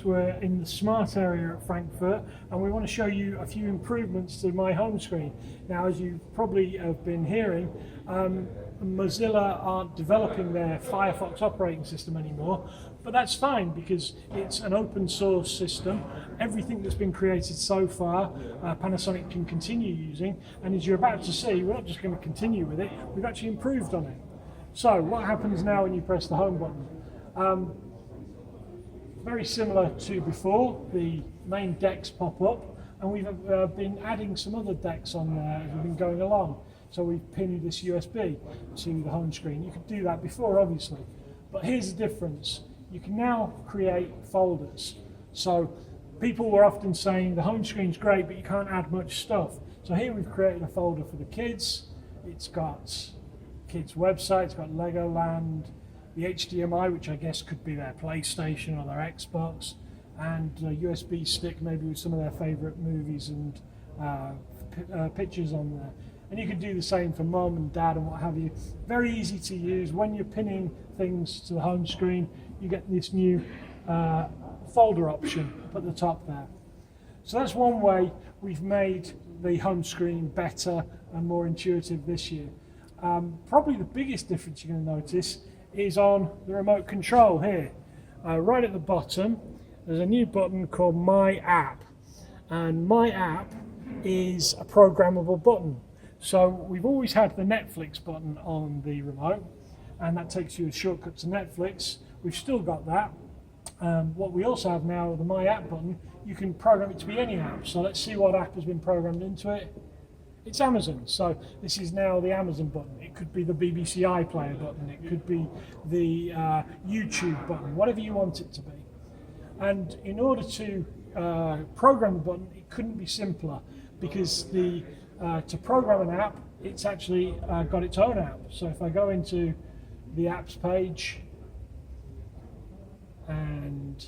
We're in the smart area at Frankfurt and we want to show you a few improvements to my home screen. Now, as you probably have been hearing, Mozilla aren't developing their FireFox operating system anymore, but that's fine because it's an open source system. Everything that's been created so far, Panasonic can continue using, and as you're about to see, we're not just going to continue with it, we've actually improved on it. So what happens now when you press the home button? Very similar to before, the main decks pop up, and we've been adding some other decks on there as we've been going along. So we've pinned this USB to the home screen. You could do that before, obviously, but here's the difference. You can now create folders. So people were often saying the home screen's great, but you can't add much stuff. So here we've created a folder for the kids. It's got kids' website, it's got Legoland, the HDMI, which I guess could be their PlayStation or their Xbox, and a USB stick maybe with some of their favourite movies and pictures on there. And you can do the same for mum and dad and what have you. Very easy to use. When you're pinning things to the home screen, you get this new folder option at the top there. So that's one way we've made the home screen better and more intuitive this year. Probably the biggest difference you're going to notice is on the remote control here. Right at the bottom, there's a new button called My App. And My App is a programmable button. So we've always had the Netflix button on the remote, and that takes you a shortcut to Netflix. We've still got that. What we also have now, the My App button, you can program it to be any app. So let's see what app has been programmed into it. It's Amazon, so this is now the Amazon button. It could be the BBC iPlayer button, it could be the YouTube button, whatever you want it to be. And in order to program the button, it couldn't be simpler, because to program an app, it's actually got its own app. So if I go into the apps page and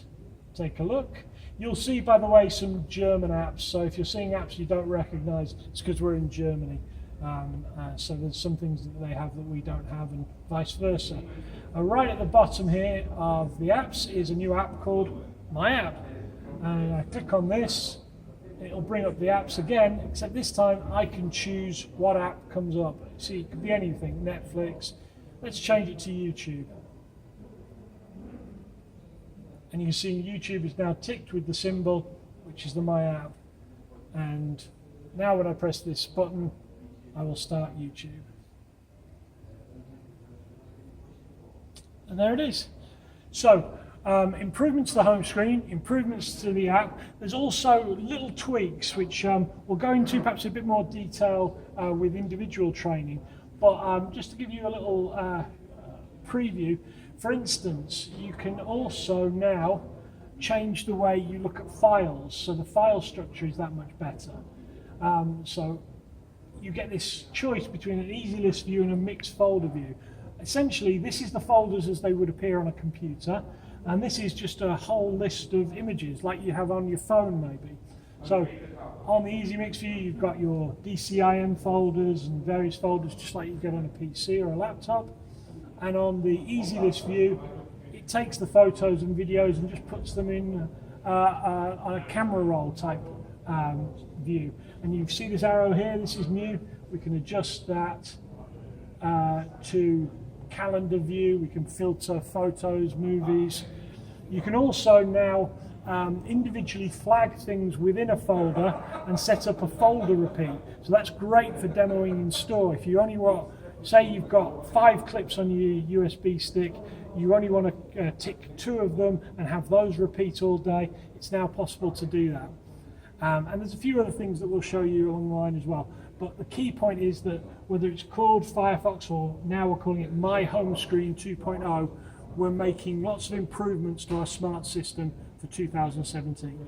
take a look, you'll see, by the way, some German apps. So if you're seeing apps you don't recognize, it's because we're in Germany. So there's some things that they have that we don't have, and vice versa. Right at the bottom here of the apps is a new app called My App. And I click on this, it'll bring up the apps again, except this time I can choose what app comes up. See, it could be anything, Netflix. Let's change it to YouTube. And you can see YouTube is now ticked with the symbol, which is the My App. And now when I press this button, I will start YouTube. And there it is. So, improvements to the home screen, improvements to the app. There's also little tweaks which we'll go into perhaps a bit more detail with individual training. But just to give you a little preview, for instance, you can also now change the way you look at files, so the file structure is that much better. So you get this choice between an easy list view and a mixed folder view. Essentially, this is the folders as they would appear on a computer, and this is just a whole list of images like you have on your phone maybe. So on the easy mix view, you've got your DCIM folders and various folders just like you get on a PC or a laptop. And on the easy list view, it takes the photos and videos and just puts them in on a camera roll type view. And you see this arrow here, this is new. We can adjust that to calendar view. We can filter photos, movies. You can also now individually flag things within a folder and set up a folder repeat. So that's great for demoing in store. If you only want, say you've got 5 clips on your USB stick, you only want to tick 2 of them and have those repeat all day, it's now possible to do that. And there's a few other things that we'll show you along the line as well. But the key point is that whether it's called FireFox or now we're calling it My Home Screen 2.0, we're making lots of improvements to our smart system for 2017.